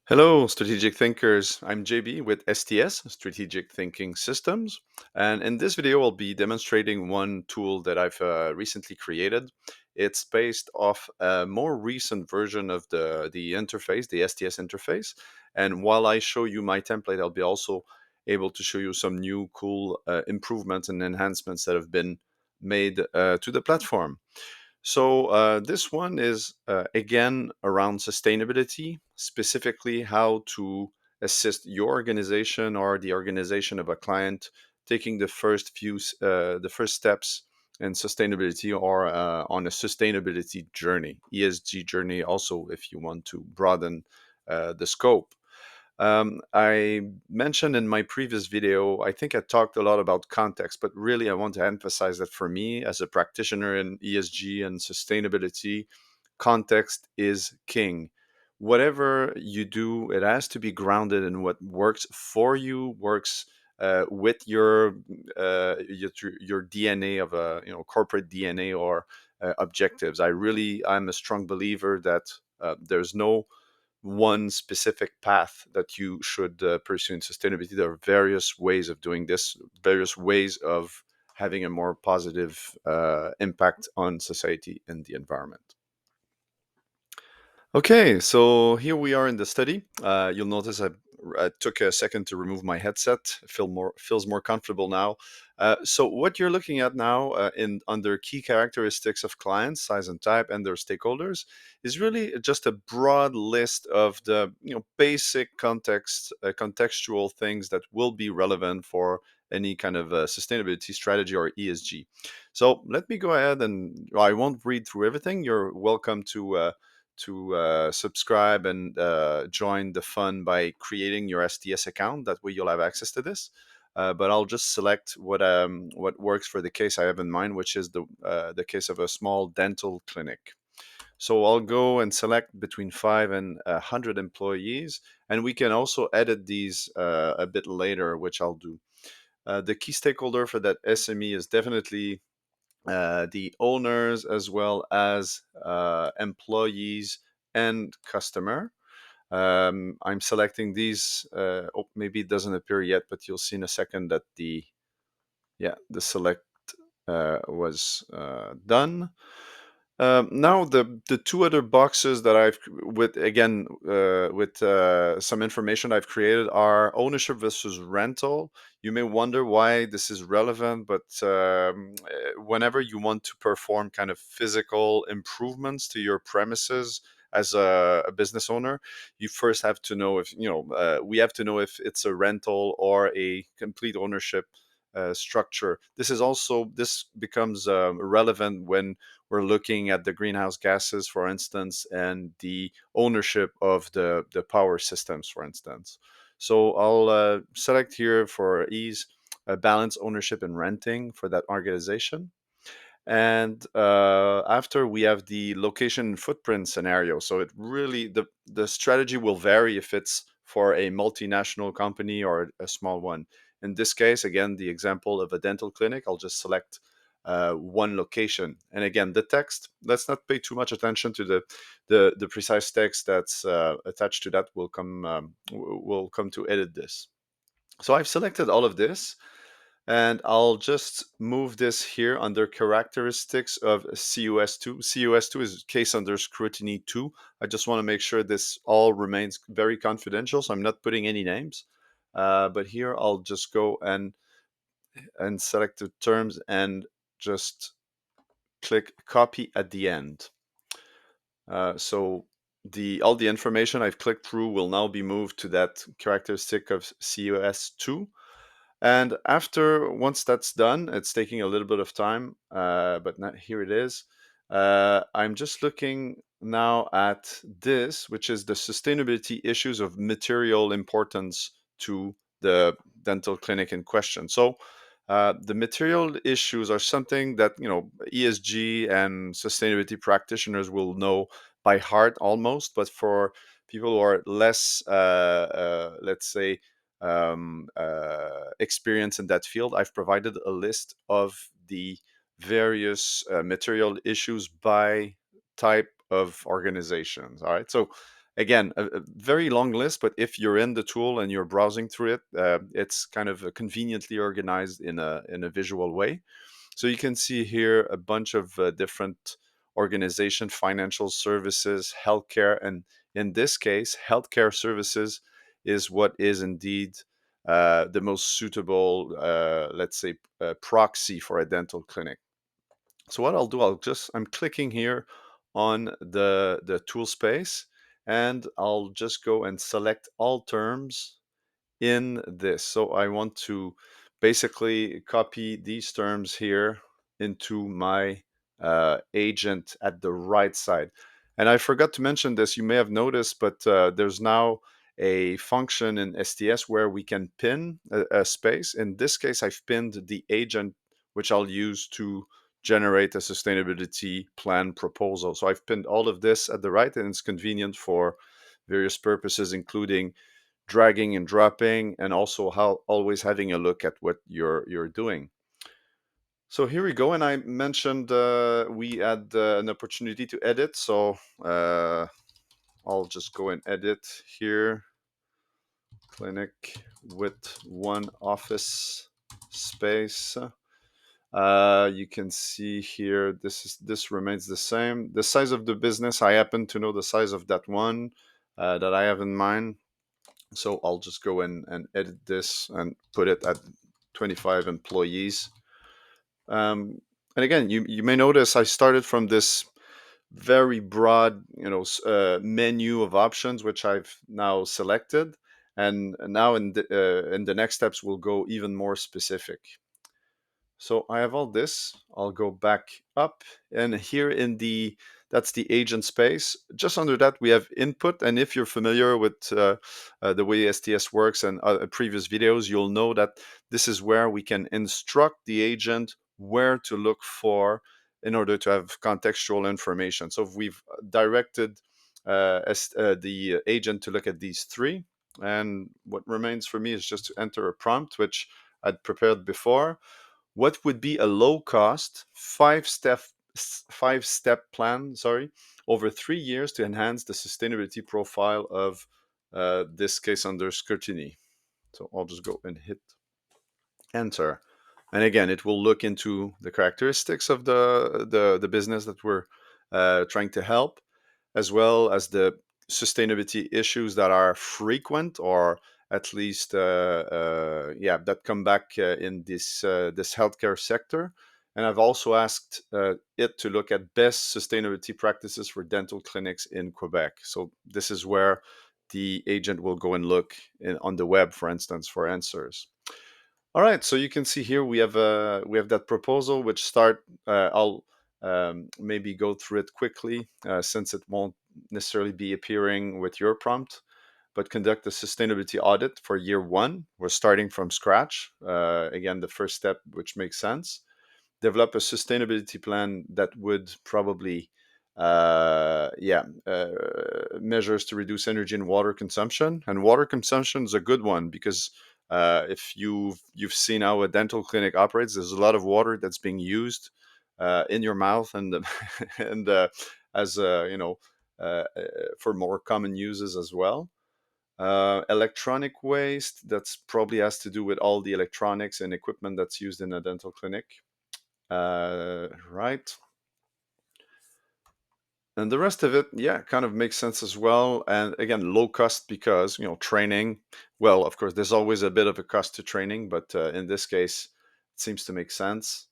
Hello, strategic thinkers. I'm JB with STS, Strategic Thinking Systems. And in this video, I'll be demonstrating one tool that I've recently created. It's based off a more recent version of the interface, the STS interface. And while I show you my template, I'll be also able to show you some new cool improvements and enhancements that have been made to the platform. So this one is again around sustainability, specifically how to assist your organization or the organization of a client taking the first steps in sustainability or on a sustainability journey, ESG journey. Also, if you want to broaden the scope. I mentioned in my previous video, I think I talked a lot about context, but really I want to emphasize that for me, as a practitioner in ESG and sustainability, context is king. Whatever you do, it has to be grounded in what works for you, works with your DNA of a corporate DNA or objectives. I'm a strong believer that there's no one specific path that you should pursue in sustainability. There are various ways of doing this, various ways of having a more positive impact on society and the environment. Okay, so here we are in the study. You'll notice I took a second to remove my headset. Feels more comfortable now. So what you're looking at now in under key characteristics of clients, size and type, and their stakeholders is really just a broad list of the basic contextual things that will be relevant for any kind of sustainability strategy or ESG. So let me go ahead and I won't read through everything. You're welcome to subscribe and join the fun by creating your STS account. That way, you'll have access to this. But I'll just select what works for the case I have in mind, which is the case of a small dental clinic. So I'll go and select between 5 and 100 employees, and we can also edit these a bit later, which I'll do. The key stakeholder for that SME is definitely the owners as well as employees and customer. I'm selecting these. Maybe it doesn't appear yet, but you'll see in a second that the select was done. Now the two other boxes that I've with some information I've created are ownership versus rental. You may wonder why this is relevant, but whenever you want to perform kind of physical improvements to your premises as a business owner, you first have to know if we have to know if it's a rental or a complete ownership structure. This becomes relevant when we're looking at the greenhouse gases, for instance, and the ownership of the power systems, for instance. So I'll select here for ease balance ownership and renting for that organization. And after we have the location footprint scenario. So it really the strategy will vary if it's for a multinational company or a small one. In this case, again, the example of a dental clinic, I'll just select one location. And again, the text, let's not pay too much attention to the precise text that's attached to that. We'll come to edit this. So I've selected all of this, and I'll just move this here under characteristics of CUS2. CUS2 is case under scrutiny 2. I just want to make sure this all remains very confidential, so I'm not putting any names. But here I'll just go and select the terms and just click copy at the end. So all the information I've clicked through will now be moved to that characteristic of CUS2. And once that's done, it's taking a little bit of time, but not, here it is. I'm just looking now at this, which is the sustainability issues of material importance to the dental clinic in question. So the material issues are something that ESG and sustainability practitioners will know by heart almost, but for people who are less, let's say, experience in that field, I've provided a list of the various material issues by type of organizations. All right, so again, a very long list, but if you're in the tool and you're browsing through it, it's kind of conveniently organized in a visual way. So you can see here a bunch of different organization, financial services, healthcare, and in this case, healthcare services is what is indeed the most suitable, let's say, proxy for a dental clinic. So what I'll do, I'm clicking here on the tool space, and I'll just go and select all terms in this. So I want to basically copy these terms here into my agent at the right side. And I forgot to mention this, you may have noticed, but there's now a function in STS where we can pin a space. In this case, I've pinned the agent, which I'll use to generate a sustainability plan proposal. So I've pinned all of this at the right, and it's convenient for various purposes, including dragging and dropping, and also how always having a look at what you're doing. So here we go, and I mentioned we had an opportunity to edit, so I'll just go and edit here. Clinic with one office space. You can see here this remains the same. The size of the business, I happen to know the size of that one that I have in mind. So I'll just go in and edit this and put it at 25 employees. And again, you may notice I started from this very broad, menu of options, which I've now selected. And now in the next steps, we'll go even more specific. So I have all this. I'll go back up, and here in that's the agent space. Just under that, we have input. And if you're familiar with the way STS works and previous videos, you'll know that this is where we can instruct the agent where to look for in order to have contextual information. So if we've directed the agent to look at these three, and what remains for me is just to enter a prompt, which I'd prepared before. What would be a low cost five step plan, over 3 years to enhance the sustainability profile of this case under scrutiny? So I'll just go and hit enter. And again, it will look into the characteristics of the business that we're trying to help, as well as the sustainability issues that are frequent, or at least that come back in this healthcare sector. And I've also asked it to look at best sustainability practices for dental clinics in Quebec. So this is where the agent will go and look on the web, for instance, for answers. All right, so you can see here we have that proposal, which start. I'll maybe go through it quickly since it won't necessarily be appearing with your prompt. But conduct a sustainability audit for year one. We're starting from scratch. Again, the first step, which makes sense. Develop a sustainability plan that would probably measures to reduce energy and water consumption. And water consumption is a good one because if you've seen how a dental clinic operates, there's a lot of water that's being used in your mouth and and as for more common uses as well. Electronic waste, that's probably has to do with all the electronics and equipment that's used in a dental clinic. Right. And the rest of it, yeah, kind of makes sense as well. And again, low cost because, training, well, of course, there's always a bit of a cost to training, but in this case, it seems to make sense.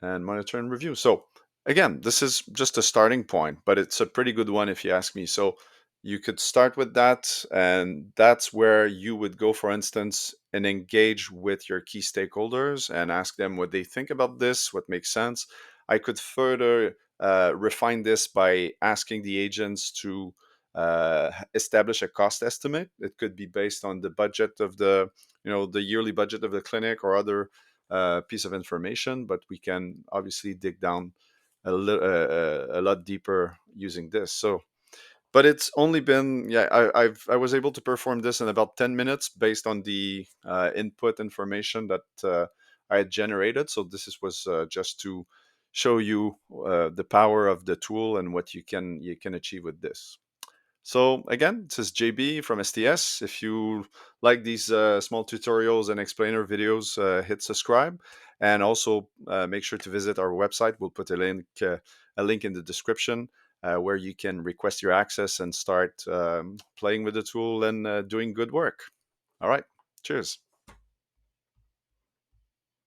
And monitor and review. So again, this is just a starting point, but it's a pretty good one if you ask me. So you could start with that, and that's where you would go, for instance, and engage with your key stakeholders and ask them what they think about this, what makes sense. I could further refine this by asking the agents to establish a cost estimate. It could be based on the budget of the yearly budget of the clinic or other piece of information, but we can obviously dig down a lot deeper using this. So, but it's only been I was able to perform this in about 10 minutes based on the input information that I had generated. So was just to show you the power of the tool and what you can achieve with this. So again, this is JB from STS. If you like these small tutorials and explainer videos, hit subscribe, and also make sure to visit our website. We'll put a link in the description where you can request your access and start playing with the tool and doing good work. All right, cheers.